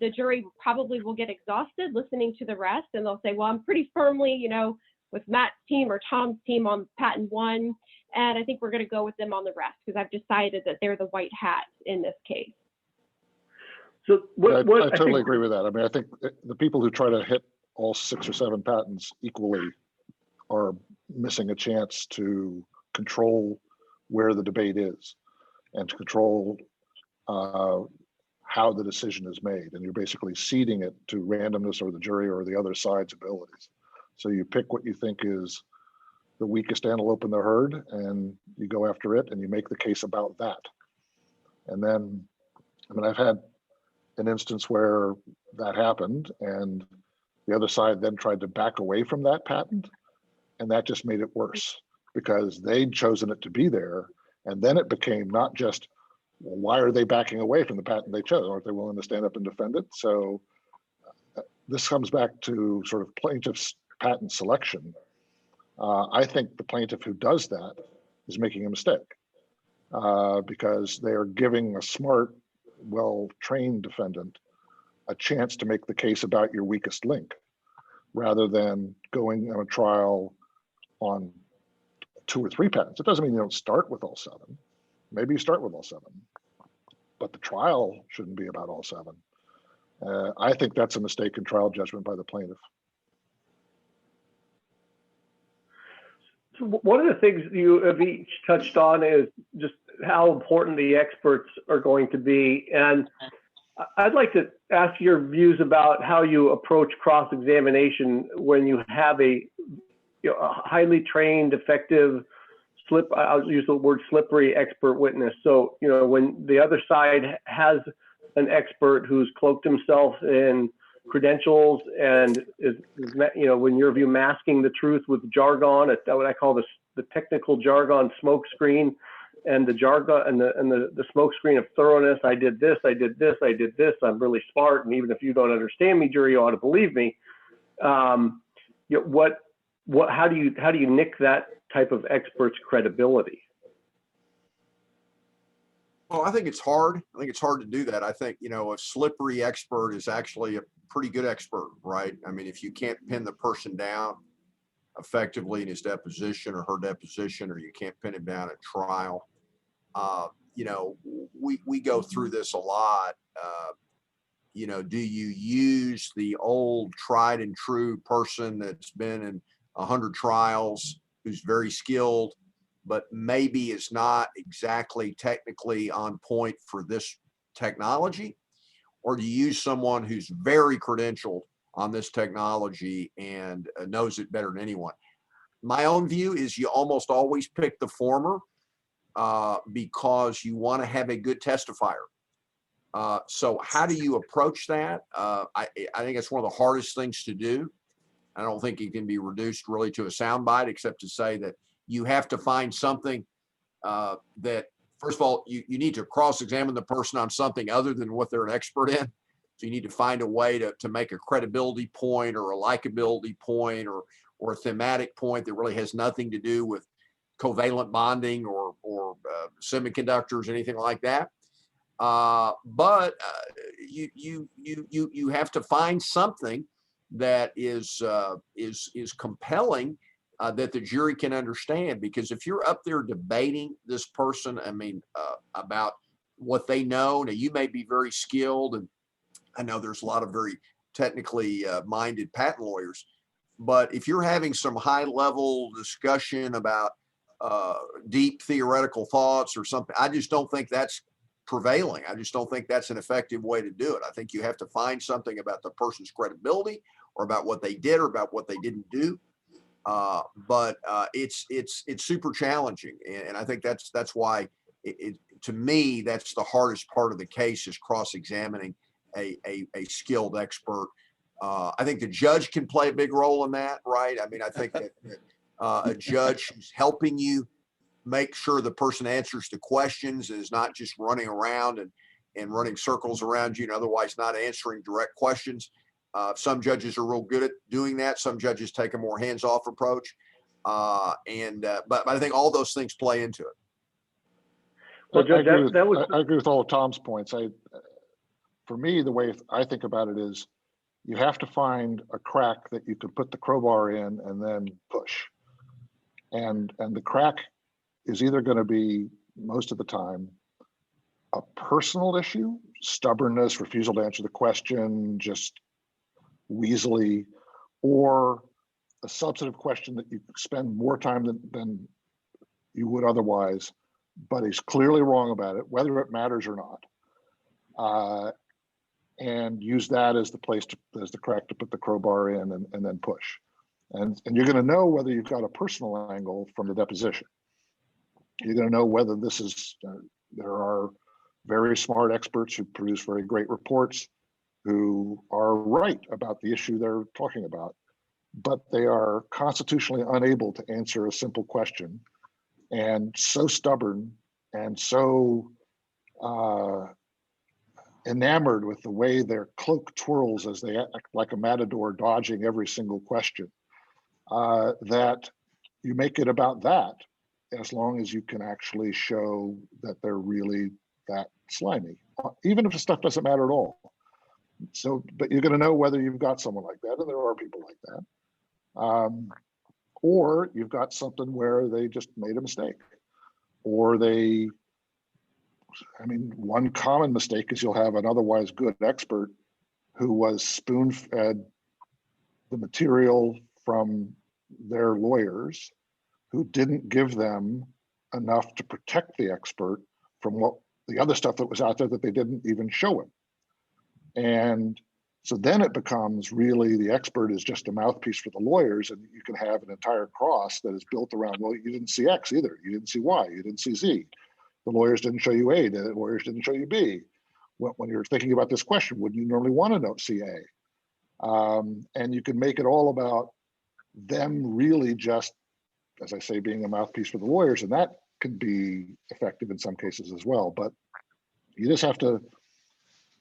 [SPEAKER 4] the jury probably will get exhausted listening to the rest, and they'll say, well, I'm pretty firmly, with Matt's team or Tom's team on patent 1, and I think we're going to go with them on the rest because I've decided that they're the white hat in this case.
[SPEAKER 3] So
[SPEAKER 6] I totally agree with that. I mean, I think the people who try to hit all 6 or 7 patents equally are missing a chance to control where the debate is and to control how the decision is made. And you're basically ceding it to randomness or the jury or the other side's abilities. So you pick what you think is the weakest antelope in the herd, and you go after it, and you make the case about that. And then, I mean, I've had an instance where that happened, and the other side then tried to back away from that patent, and that just made it worse because they'd chosen it to be there. And then it became not just, well, why are they backing away from the patent they chose? Aren't they willing to stand up and defend it? So this comes back to sort of plaintiff's patent selection. I think the plaintiff who does that is making a mistake because they are giving a smart, well-trained defendant a chance to make the case about your weakest link rather than going on a trial on 2 or 3 patents. It doesn't mean you don't start with all 7. Maybe you start with all 7, but the trial shouldn't be about all 7. I think that's a mistake in trial judgment by the plaintiff.
[SPEAKER 3] So one of the things you have each touched on is just how important the experts are going to be. And I'd like to ask your views about how you approach cross-examination when you have a highly trained, effective, I'll use the word slippery expert witness. So, when the other side has an expert who's cloaked himself in credentials and is in your view, masking the truth with jargon, what I call the technical jargon smoke screen, and the jargon and the smoke screen of thoroughness. I did this, I did this, I did this. I'm really smart, and even if you don't understand me, jury, you ought to believe me. How do you nick that type of expert's credibility?
[SPEAKER 7] Well, I think it's hard. I think it's hard to do that. I think, a slippery expert is actually a pretty good expert, right? I mean, if you can't pin the person down effectively in his deposition or her deposition, or you can't pin him down at trial, we go through this a lot. Do you use the old tried and true person that's been in 100 trials, who's very skilled, but maybe is not exactly technically on point for this technology? Or do you use someone who's very credentialed on this technology and knows it better than anyone? My own view is you almost always pick the former, because you want to have a good testifier. So how do you approach that? I think it's one of the hardest things to do. I don't think it can be reduced really to a soundbite, except to say that you have to find something that, first of all, you need to cross-examine the person on something other than what they're an expert in. So you need to find a way to make a credibility point or a likability point or a thematic point that really has nothing to do with covalent bonding or semiconductors, anything like that. But you have to find something that is compelling that the jury can understand, because if you're up there debating this person, I mean, about what they know, now you may be very skilled, and I know there's a lot of very technically minded patent lawyers, but if you're having some high level discussion about deep theoretical thoughts or something, I just don't think that's prevailing. I just don't think that's an effective way to do it. I think you have to find something about the person's credibility or about what they did or about what they didn't do. But it's super challenging, and I think that's why to me that's the hardest part of the case, is cross-examining a skilled expert. I think the judge can play a big role in that, right? I mean, I think that a judge who's helping you make sure the person answers the questions and is not just running around and running circles around you and otherwise not answering direct questions. Some judges are real good at doing that. Some judges take a more hands-off approach. But I think all those things play into it.
[SPEAKER 3] Well, Judge,
[SPEAKER 6] I agree with all of Tom's points. For me, the way I think about it is you have to find a crack that you can put the crowbar in and then push. And the crack is either going to be, most of the time, a personal issue, stubbornness, refusal to answer the question, just weaselly, or a substantive question that you spend more time than you would otherwise, but he's clearly wrong about it, whether it matters or not. And use that as the place as the crack to put the crowbar in and then push. And you're going to know whether you've got a personal angle from the deposition. You're going to know whether this is, there are very smart experts who produce very great reports who are right about the issue they're talking about, but they are constitutionally unable to answer a simple question, and so stubborn and so enamored with the way their cloak twirls as they act like a matador dodging every single question, that you make it about that, as long as you can actually show that they're really that slimy, even if the stuff doesn't matter at all. So, but you're going to know whether you've got someone like that, and there are people like that, or you've got something where they just made a mistake, or they, I mean, one common mistake is you'll have an otherwise good expert who was spoon-fed the material from their lawyers, who didn't give them enough to protect the expert from what the other stuff that was out there that they didn't even show him. And so then it becomes really the expert is just a mouthpiece for the lawyers, and you can have an entire cross that is built around, well, you didn't see X either, you didn't see Y, you didn't see Z. The lawyers didn't show you A, the lawyers didn't show you B. When you're thinking about this question, would you normally want to know see A? And you can make it all about them really just, as I say, being a mouthpiece for the lawyers, and that can be effective in some cases as well. But you just have to,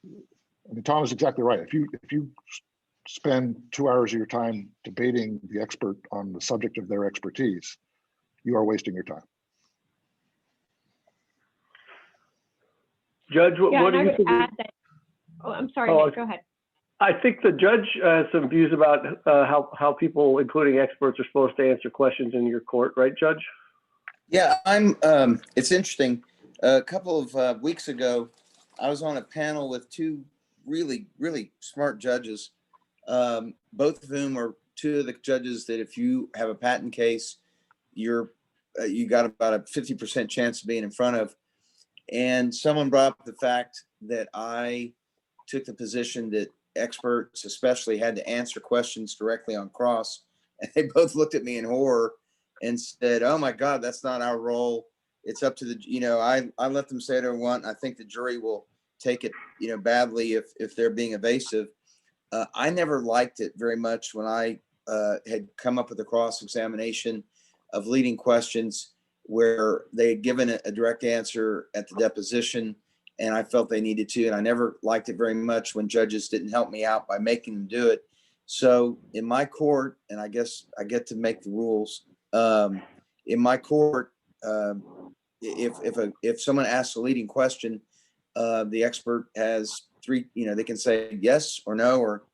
[SPEAKER 6] I mean, Tom is exactly right. If you spend 2 hours of your time debating the expert on the subject of their expertise, you are wasting your time.
[SPEAKER 3] Judge,
[SPEAKER 4] Yeah,
[SPEAKER 3] what
[SPEAKER 4] and
[SPEAKER 3] do
[SPEAKER 4] I
[SPEAKER 3] you
[SPEAKER 4] would
[SPEAKER 3] think?
[SPEAKER 4] add that, oh, I'm sorry,
[SPEAKER 3] Oh,
[SPEAKER 4] Nick, go ahead.
[SPEAKER 3] I think the judge has some views about how people, including experts, are supposed to answer questions in your court, right, Judge?
[SPEAKER 5] Yeah, it's interesting. A couple of weeks ago, I was on a panel with two really, really smart judges, both of whom are two of the judges that if you have a patent case, you got about a 50% chance of being in front of. And someone brought up the fact that I took the position that experts especially had to answer questions directly on cross. And they both looked at me in horror and said, oh my God, that's not our role. it's up to the, I let them say what they want. I think the jury will take it, badly if they're being evasive. I never liked it very much when I had come up with a cross-examination of leading questions where they had given a direct answer at the deposition, and I felt they needed to. And I never liked it very much when judges didn't help me out by making them do it. So in my court, and I guess I get to make the rules, in my court, if someone asks a leading question, the expert has three, they can say yes or no, or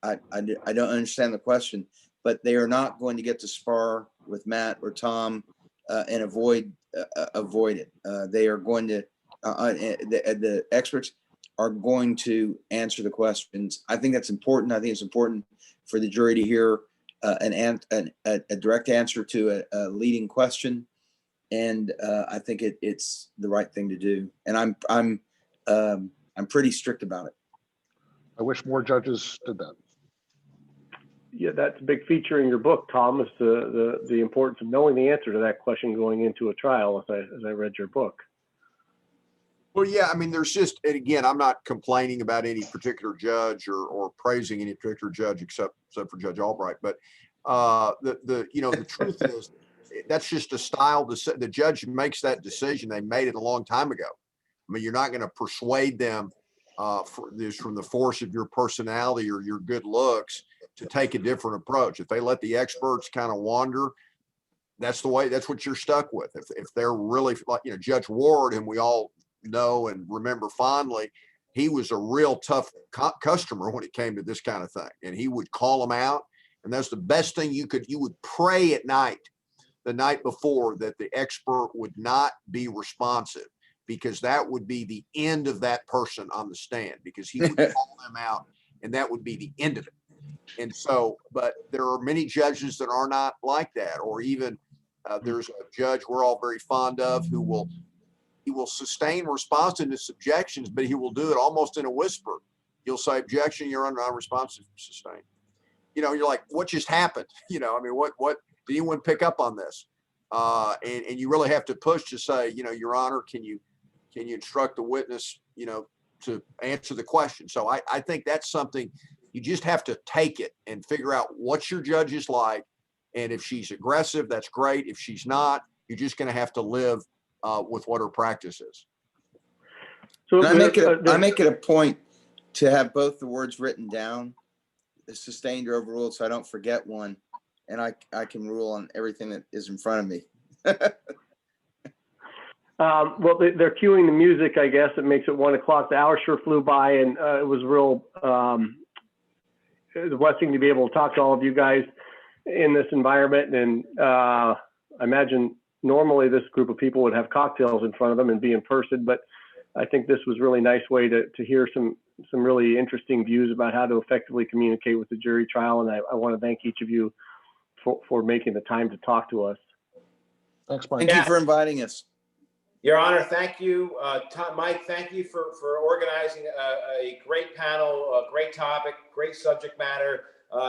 [SPEAKER 5] I don't understand the question, but they are not going to get to spar with Matt or Tom and avoid it. They are going to, the experts are going to answer the questions. I think that's important. I think it's important for the jury to hear a direct answer to a leading question. And I think it's the right thing to do. And I'm pretty strict about it.
[SPEAKER 6] I wish more judges did that.
[SPEAKER 3] Yeah, that's a big feature in your book, Tom, is the importance of knowing the answer to that question going into a trial, as I read your book.
[SPEAKER 7] Well, yeah, I mean, there's just, and again, I'm not complaining about any particular judge or praising any particular judge except for Judge Albright. But the truth is, that's just a style. The judge makes that decision. They made it a long time ago. I mean, you're not going to persuade them from the force of your personality or your good looks to take a different approach. If they let the experts kind of wander, that's what you're stuck with. If they're really like, Judge Ward, whom we all know and remember fondly, he was a real tough customer when it came to this kind of thing. And he would call them out. And that's the best thing you would pray at night, the night before, that the expert would not be responsive, because that would be the end of that person on the stand, because he would call them out and that would be the end of it. And so, but there are many judges that are not like that. Or even there's a judge we're all very fond of who will sustain responsiveness objections, but he will do it almost in a whisper. He'll say, objection, you're under unresponsive, sustained. You're like, what just happened? I mean, what did anyone pick up on this? And you really have to push to say, Your Honor, can you instruct the witness, to answer the question? So I think that's something you just have to take it and figure out what your judge is like. And if she's aggressive, that's great. If she's not, you're just going to have to live with what her practice is.
[SPEAKER 3] So
[SPEAKER 5] I make it a point to have both the words written down, sustained or overruled, so I don't forget one, and I can rule on everything that is in front of me.
[SPEAKER 3] Well, they're cueing the music, I guess. It makes it 1 o'clock. The hour sure flew by, and it was real a blessing to be able to talk to all of you guys in this environment. And I imagine normally this group of people would have cocktails in front of them and be in person, but I think this was a really nice way to hear some really interesting views about how to effectively communicate with the jury trial. And I want to thank each of you for making the time to talk to us.
[SPEAKER 6] Thanks, Mike.
[SPEAKER 5] Thank you for inviting us.
[SPEAKER 1] Your Honor, thank you. Mike, thank you for organizing a great panel, a great topic, great subject matter.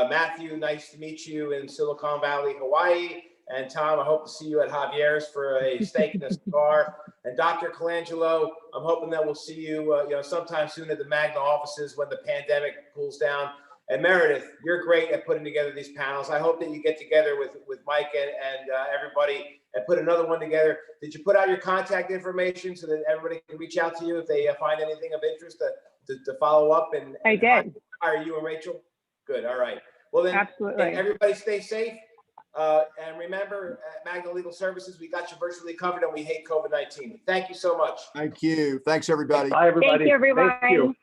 [SPEAKER 1] Matthew, nice to meet you in Silicon Valley, Hawaii. And Tom, I hope to see you at Javier's for a steak and a cigar. And Dr. Colangelo, I'm hoping that we'll see you, sometime soon at the Magna offices when the pandemic cools down. And Meredith, you're great at putting together these panels. I hope that you get together with Mike and everybody and put another one together. Did you put out your contact information so that everybody can reach out to you if they find anything of interest to follow up? And
[SPEAKER 2] I did.
[SPEAKER 1] Hire you and Rachel? Good. All right. Well, then,
[SPEAKER 2] Absolutely.
[SPEAKER 1] everybody stay safe. And remember, at Magna Legal Services, we got you virtually covered and we hate COVID-19. Thank you so much.
[SPEAKER 7] Thank you. Thanks, everybody.
[SPEAKER 3] Bye, everybody.
[SPEAKER 2] Thank you, everyone.
[SPEAKER 3] Thank you.